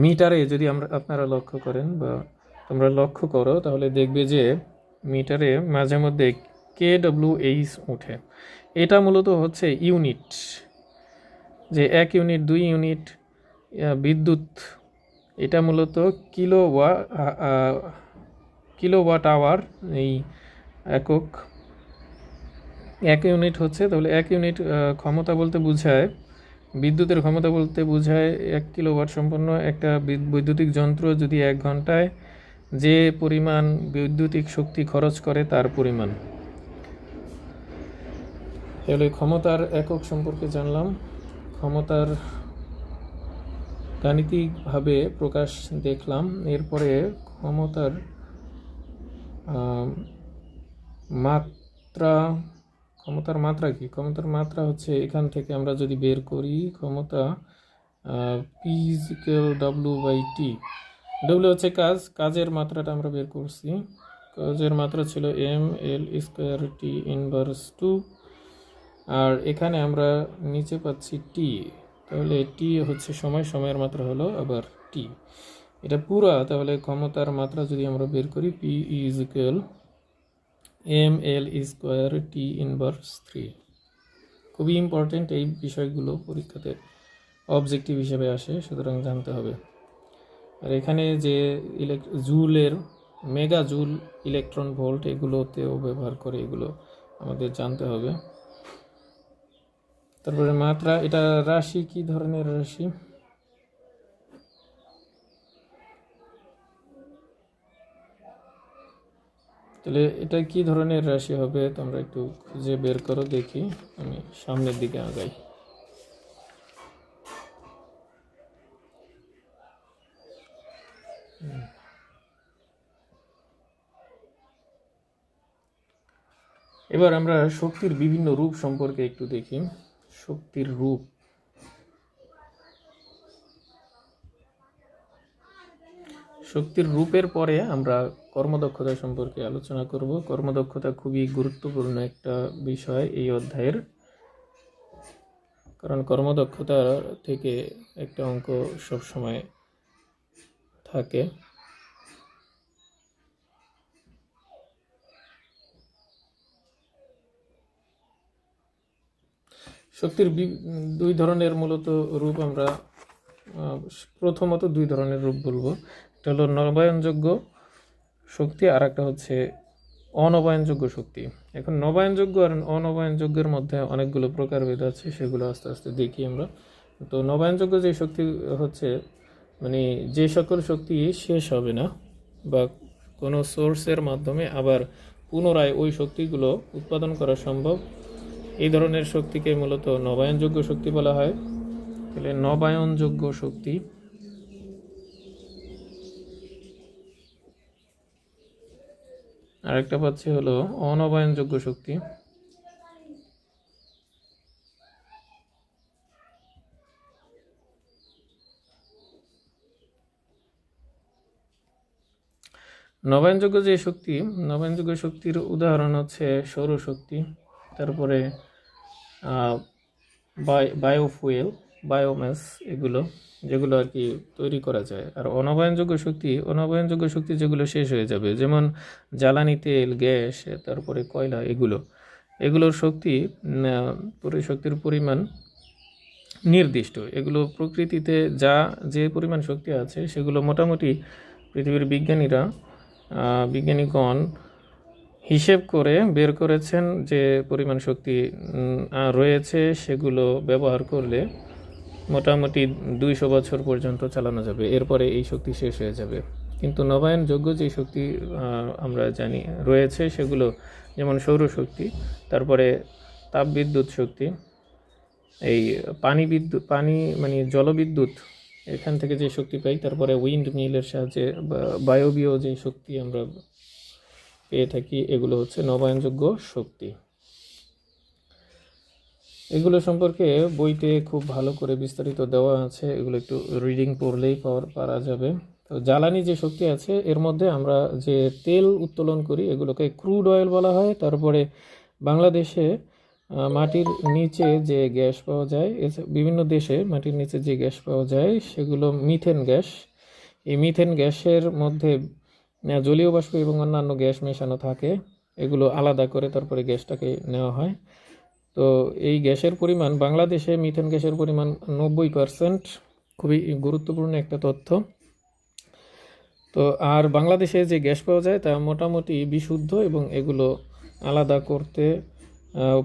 মিটারে যদি আপনারা লক্ষ্য করেন বা তোমরা লক্ষ্য করো, তাহলে দেখবে যে মিটারে মাঝে মধ্যে KWH ওঠে। এটা মূলত হচ্ছে ইউনিট, যে 1 ইউনিট 2 ইউনিট বিদ্যুৎ, এটা মূলত কিলোওয়াট আওয়ার এই একক। 1 ইউনিট হচ্ছে, তাহলে 1 ইউনিট ক্ষমতা বলতে বোঝায়, বিদ্যুতের ক্ষমতা বলতে বোঝায় 1 কিলোওয়াট সম্পন্ন একটা বৈদ্যুতিক যন্ত্র যদি 1 ঘন্টায় যে পরিমাণ বৈদ্যুতিক শক্তি খরচ করে তার পরিমাণ। তাহলে ক্ষমতার একক সম্পর্কে জানলাম, ক্ষমতার গাণিতিকভাবে প্রকাশ দেখলাম। এরপরে ক্ষমতার মাত্রা কি? ক্ষমতার মাত্রা হচ্ছে, এখান থেকে আমরা যদি বের করি ক্ষমতা P=W/T। W হচ্ছে কাজের মাত্রাটা আমরা বের করছি। কাজের মাত্রা ছিল mL²T ইনভার্স 2, আর এখানে আমরা নিচে পাচ্ছি T। তাহলে T হচ্ছে সময়ের মাত্রা হলো আবার T, এটা পুরা। তাহলে ক্ষমতার মাত্রা যদি আমরা বের করি P=mL²T ইনভার্স 3। খুবই ইম্পর্টেন্ট এই বিষয়গুলো, পরীক্ষাতে অবজেক্টিভ হিসেবে আসে, সুতরাং জানতে হবে। আর এখানে যে জুলের মেগা জুল, ইলেকট্রন ভোল্ট, এগুলোতেও ব্যবহার করে, এগুলো আমাদের জানতে হবে। তারপরে মাত্রা, এটা রাশি, কি ধরনের রাশি? তাহলে এটা কি ধরনের রাশি হবে তোমরা একটু খুঁজে বের করো, দেখি। আমি সামনের দিকে আগাই। এবার আমরা শক্তির বিভিন্ন রূপ সম্পর্কে একটু দেখি। শক্তির রূপ, শক্তির রূপের পরে আমরা কর্মদক্ষতা সম্পর্কে আলোচনা করব। কর্মদক্ষতা খুবই গুরুত্বপূর্ণ একটা বিষয় এই অধ্যায়ের, কারণ কর্মদক্ষতা থেকে একটা অঙ্ক সবসময় থাকে। শক্তির 2 ধরনের মূলত রূপ আমরা প্রথমত 2 ধরনের রূপ বলবো। একটা হলো নবায়নযোগ্য শক্তি, আর একটা হচ্ছে অনবায়নযোগ্য শক্তি। এখন নবায়নযোগ্য আর অনবায়নযোগ্যের মধ্যে অনেকগুলো প্রকারভেদ আছে, সেগুলো আস্তে আস্তে দেখি আমরা। তো নবায়নযোগ্য যে শক্তি হচ্ছে, মানে যে সকল শক্তি শেষ হবে না বা কোনো সোর্সের মাধ্যমে আবার পুনরায় ওই শক্তিগুলো উৎপাদন করা সম্ভব, এই ধরনের শক্তিকে মূলত নবায়নযোগ্য শক্তি বলা হয়। তাহলে নবায়নযোগ্য শক্তি। আরেকটা পাচ্ছি হলো অনবায়নযোগ্য শক্তি। নবায়নযোগ্য যে শক্তি, নবায়নযোগ্য শক্তির উদাহরণ হচ্ছে সৌরশক্তি, তারপরে বায়োফুয়েল, বায়োম্যাস, এগুলো যেগুলো আর কি তৈরি করা যায়। আর অনবায়নযোগ্য শক্তি যেগুলো শেষ হয়ে যাবে, যেমন জ্বালানি তেল, গ্যাস, তারপরে কয়লা, এগুলোর শক্তির পরিমাণ নির্দিষ্ট। এগুলো প্রকৃতিতে যে পরিমাণ শক্তি আছে সেগুলো মোটামুটি পৃথিবীর বিজ্ঞানীগণ হিসেব করে বের করেছেন যে পরিমাণ শক্তি রয়েছে, সেগুলো ব্যবহার করলে মোটামুটি 200 বছর পর্যন্ত চালানো যাবে, এরপরে এই শক্তি শেষ হয়ে যাবে। কিন্তু নবায়নযোগ্য যে শক্তি আমরা জানি রয়েছে সেগুলো যেমন সৌরশক্তি, তারপরে তাপবিদ্যুৎ শক্তি, এই পানি মানে জলবিদ্যুৎ, এখান থেকে যে শক্তি পাই, তারপরে উইন্ড মিলের সাহায্যে বায়বীয় যে শক্তি আমরা পেয়ে থাকি, এগুলো হচ্ছে নবায়নযোগ্য শক্তি। এগুলো সম্পর্কে বইতে খুব ভালো করে বিস্তারিত দেওয়া আছে, এগুলো একটু রিডিং পড়লেই পারা যাবে। তো জ্বালানি যে শক্তি আছে এর মধ্যে আমরা যে তেল উত্তোলন করি এগুলোকে ক্রুড অয়েল বলা হয়। তারপরে বাংলাদেশে মাটির নিচে যে গ্যাস পাওয়া যায়, বিভিন্ন দেশে মাটির নিচে যে গ্যাস পাওয়া যায় সেগুলো মিথেন গ্যাস। এই মিথেন গ্যাসের মধ্যে জলীয় বাষ্প এবং অন্যান্য গ্যাস মেশানো থাকে, এগুলো আলাদা করে তারপরে গ্যাসটাকে নেওয়া হয়। তো এই গ্যাসের পরিমাণ, বাংলাদেশে মিথেন গ্যাসের পরিমাণ 90%, খুবই গুরুত্বপূর্ণ একটা তথ্য। তো আর বাংলাদেশে যে গ্যাস পাওয়া যায় তা মোটামুটি বিশুদ্ধ এবং এগুলো আলাদা করতে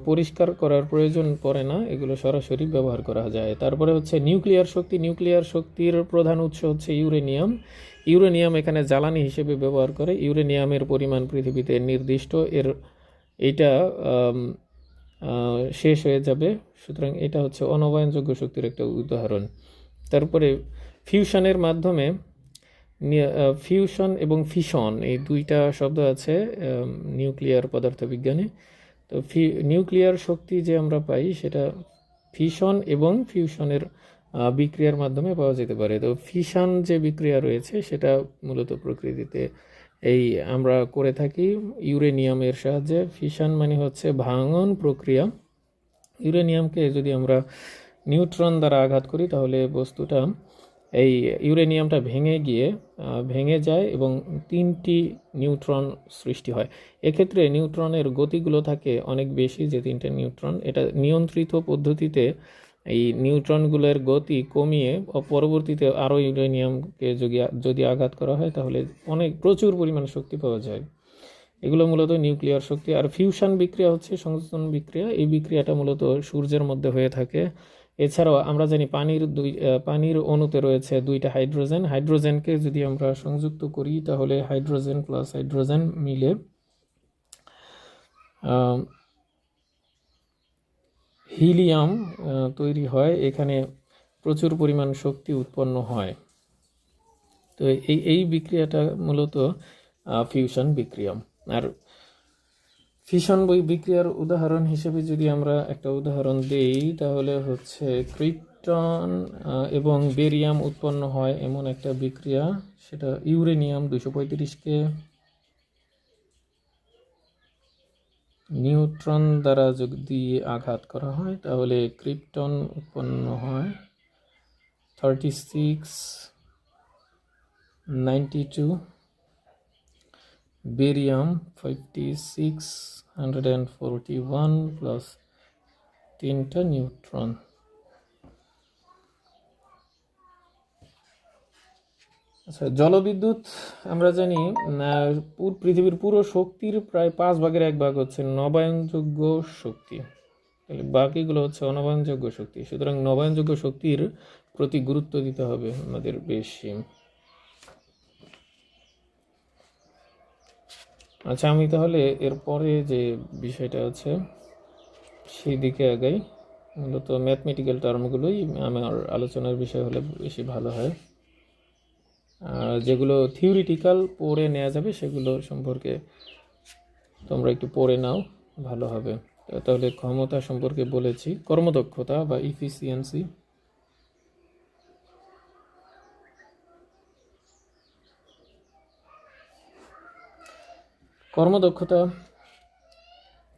পরিষ্কার করার প্রয়োজন পড়ে না, এগুলো সরাসরি ব্যবহার করা যায়। তারপরে হচ্ছে নিউক্লিয়ার শক্তি। নিউক্লিয়ার শক্তির প্রধান উৎস হচ্ছে ইউরেনিয়াম এখানে জ্বালানি হিসেবে ব্যবহার করে। ইউরেনিয়ামের পরিমাণ পৃথিবীতে নির্দিষ্ট, এইটা শেষ হয়ে যাবে, সুতরাং এটা হচ্ছে অনবায়নযোগ্য শক্তির একটা উদাহরণ। তারপরে ফিউশনের মাধ্যমে, ফিউশন এবং ফিশন এই দুইটা শব্দ আছে নিউক্লিয়ার পদার্থবিজ্ঞানে। তো নিউক্লিয়ার শক্তি যে আমরা পাই সেটা ফিশন এবং ফিউশনের বিক্রিয়ার মাধ্যমে পাওয়া যেতে পারে। তো ফিশন যে বিক্রিয়া রয়েছে সেটা মূলত প্রকৃতিতে আমরা করে থাকি ইউরেনিয়ামের সাহায্যে। ফিশন মানে হচ্ছে ভাঙন প্রক্রিয়া। ইউরেনিয়ামকে যদি আমরা নিউট্রন দ্বারা আঘাত করি তাহলে বস্তুটা, এই ইউরেনিয়ামটা ভেঙে যায় এবং 3টি নিউট্রন সৃষ্টি হয়। এক্ষেত্রে নিউট্রনের গতিগুলো থাকে অনেক বেশি, যে 3টে নিউট্রন, এটা নিয়ন্ত্রিত পদ্ধতিতে এই নিউট্রনগুলোর গতি কমিয়ে পরবর্তীতে আরও ইউরেনিয়ামকে যদি আঘাত করা হয় তাহলে প্রচুর পরিমাণ শক্তি পাওয়া যায়। এগুলো মূলত নিউক্লিয়ার শক্তি। আর ফিউশন বিক্রিয়া হচ্ছে সংযোজন বিক্রিয়া। এই বিক্রিয়াটা মূলত সূর্যের মধ্যে হয়ে থাকে। এছাড়াও আমরা জানি পানির অণুতে রয়েছে 2টা হাইড্রোজেন। হাইড্রোজেনকে যদি আমরা সংযুক্ত করি তাহলে হাইড্রোজেন প্লাস হাইড্রোজেন মিলে হিলিয়াম তৈরি হয়, এখানে প্রচুর পরিমাণ শক্তি উৎপন্ন হয়। তো এই বিক্রিয়াটা মূলত ফিউশন বিক্রিয়া। আর ফিশন বিক্রিয়ার উদাহরণ হিসেবে যদি আমরা একটা উদাহরণ দেই তাহলে হচ্ছে ক্রিপ্টন এবং বেরিয়াম উৎপন্ন হয় এমন একটা বিক্রিয়া, সেটা ইউরেনিয়াম 235কে নিউট্রন দ্বারা যদি আঘাত করা হয় তাহলে ক্রিপ্টন উৎপন্ন হয় 3692, বেরিয়াম 5641 প্লাস 3টা নিউট্রন। আচ্ছা, জলবিদ্যুৎ আমরা জানি পৃথিবীর পুরো শক্তির প্রায় 1/5 হচ্ছে নবায়নযোগ্য শক্তি, তাহলে বাকিগুলো হচ্ছে অনবায়নযোগ্য শক্তি। সুতরাং নবায়নযোগ্য শক্তির প্রতি গুরুত্ব দিতে হবে আমাদের বেশি। আচ্ছা, আমি তাহলে এরপরে যে বিষয়টা আছে সেই দিকে আগাই। মূলত ম্যাথমেটিক্যাল টার্মগুলোই আমার আলোচনার বিষয় হলে বেশি ভালো হয়। যেগুলো থিওরিটিক্যাল পড়ে নেওয়া যাবে সেগুলো সম্পর্কে তোমরা একটু পড়ে নাও, ভালো হবে। তাহলে ক্ষমতা সম্পর্কে বলেছি, কর্মদক্ষতা বা ইফিসিয়েন্সি। কর্মদক্ষতা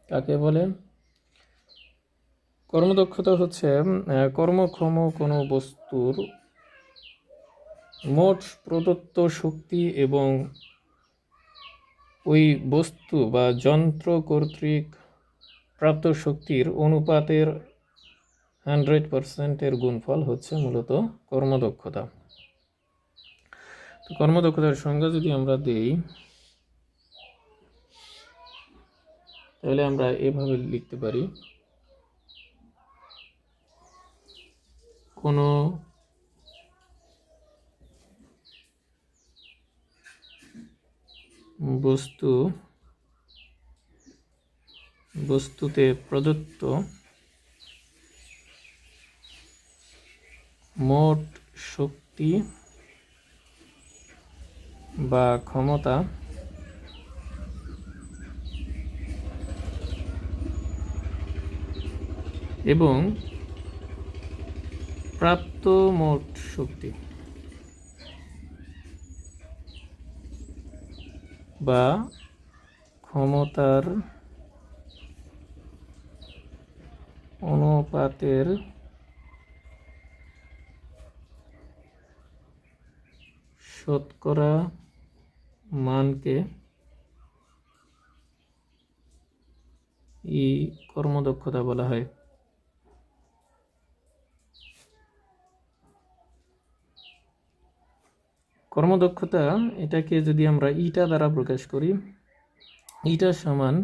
কাকে বলে? কর্মদক্ষতা হচ্ছে কর্মক্ষম কোনো বস্তুর মোট প্রদত্ত শক্তি এবং ওই বস্তু বা যন্ত্র কর্তৃক প্রাপ্ত শক্তির অনুপাতের 100%-এর গুণফল হচ্ছে মূলত কর্মদক্ষতা। তো কর্মদক্ষতার সংজ্ঞা যদি আমরা দিই, তাহলে আমরা এভাবে লিখতে পারি: কোনো বস্তুতে প্রদত্ত মোট শক্তি বা ক্ষমতা এবং প্রাপ্ত মোট শক্তি বা ক্ষমতার অনুপাতের শতকরা মানকে কর্মদক্ষতা বলা হয়। কর্মদক্ষতা এটাকে যদি আমরা ইটা দ্বারা প্রকাশ করি, ইটা সমান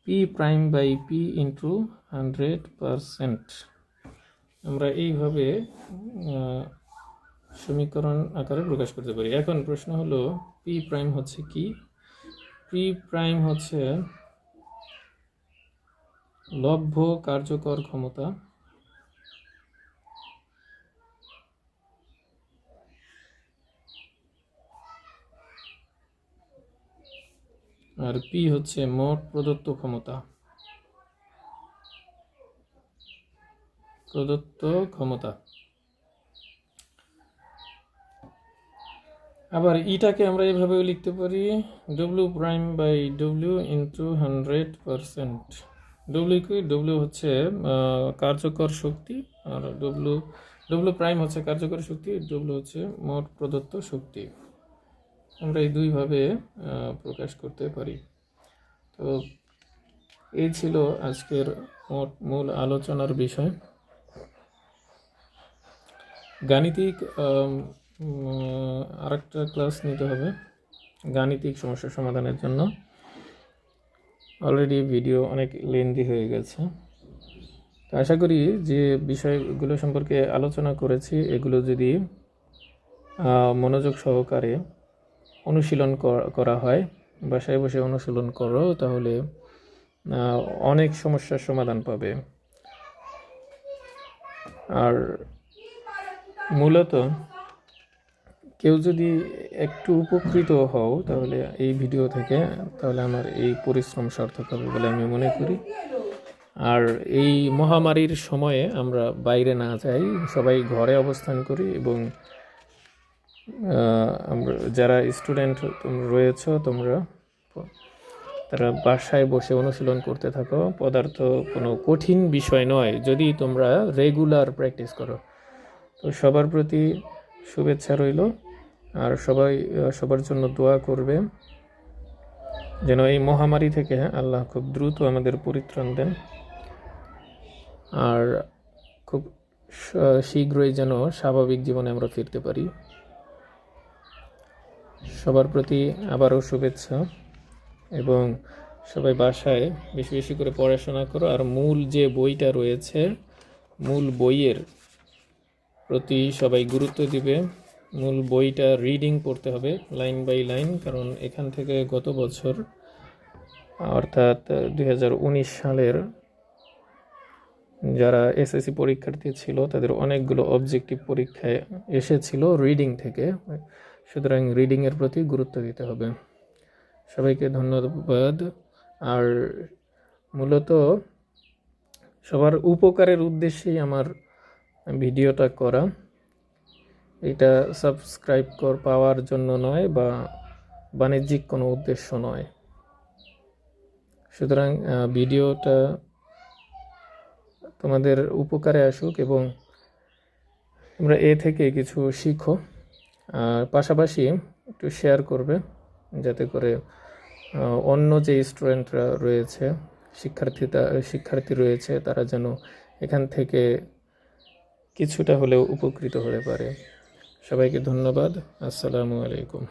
P'/P ইন্টু 100%। আমরা এইভাবে সমীকরণ আকারে প্রকাশ করতে পারি। এখন প্রশ্ন হলো P' হচ্ছে কি? P' হচ্ছে লভ্য কার্যকর ক্ষমতা, আর P হচ্ছে মোট প্রদত্ত ক্ষমতা। আবার ইটাকে আমরা এইভাবেও লিখতে পারি W'/W ইন্টু 100%। W হচ্ছে কার্যকর শক্তি, আর W' হচ্ছে কার্যকর শক্তি, W হচ্ছে মোট প্রদত্ত শক্তি। আমরা এই দুইভাবে প্রকাশ করতে পারি। তো এই ছিল আজকের মূল আলোচনার বিষয়। গাণিতিক আরেকটা ক্লাস নিতে হবে গাণিতিক সমস্যা সমাধানের জন্য। অলরেডি ভিডিও অনেক লেন্দি হয়ে গেছে। তো আশা করি যে বিষয়গুলো সম্পর্কে আলোচনা করেছি এগুলো যদি মনোযোগ সহকারে অনুশীলন করা হয়, বাসায় বসে অনুশীলন করো, তাহলে অনেক সমস্যার সমাধান পাবে। আর মূলত কেউ যদি একটু উপকৃত হও তাহলে এই ভিডিও থেকে, তাহলে আমার এই পরিশ্রম সার্থক হবে বলে আমি মনে করি। আর এই মহামারীর সময়ে আমরা বাইরে না যাই, সবাই ঘরে অবস্থান করি, এবং আমরা যারা স্টুডেন্ট রয়েছ তোমরা তারা বাসায় বসে অনুশীলন করতে থাকো। পদার্থ কোনো কঠিন বিষয় নয় যদি তোমরা রেগুলার প্র্যাকটিস করো। তো সবার প্রতি শুভেচ্ছা রইল, আর সবার জন্য দোয়া করবে যেন এই মহামারী থেকে আল্লাহ খুব দ্রুত আমাদের পরিত্রাণ দেন, আর খুব শীঘ্রই যেন স্বাভাবিক জীবনে আমরা ফিরতে পারি। সবার প্রতি আবারও শুভেচ্ছা, এবং সবাই বাসায় বেশি বেশি করে পড়াশোনা করো। আর মূল যে বইটা রয়েছে, মূল বইয়ের প্রতি সবাই গুরুত্ব দিবে। মূল বইটা রিডিং পড়তে হবে লাইন বাই লাইন, কারণ এখান থেকে গত বছর অর্থাৎ 2019 সালের যারা এসএসসি পরীক্ষার্থী ছিল তাদের অনেকগুলো অবজেক্টিভ পরীক্ষায় এসেছিল রিডিং থেকে। সুতরাং রিডিংয়ের প্রতি গুরুত্ব দিতে হবে। সবাইকে ধন্যবাদ। আর মূলত সবার উপকারের উদ্দেশ্যেই আমার ভিডিওটা করা, এটা সাবস্ক্রাইব পাওয়ার জন্য নয় বা বাণিজ্যিক কোনো উদ্দেশ্য নয়। সুতরাং ভিডিওটা তোমাদের উপকারে আসুক এবং তোমরা এ থেকে কিছু শিখো। আর পাশাপাশি একটু শেয়ার করবে, যাতে করে অন্য যে স্টুডেন্টরা রয়েছে, শিক্ষার্থী রয়েছে, তারা যেন এখান থেকে কিছুটা হলেও উপকৃত হতে পারে। সবাইকে ধন্যবাদ। আসসালামু আলাইকুম।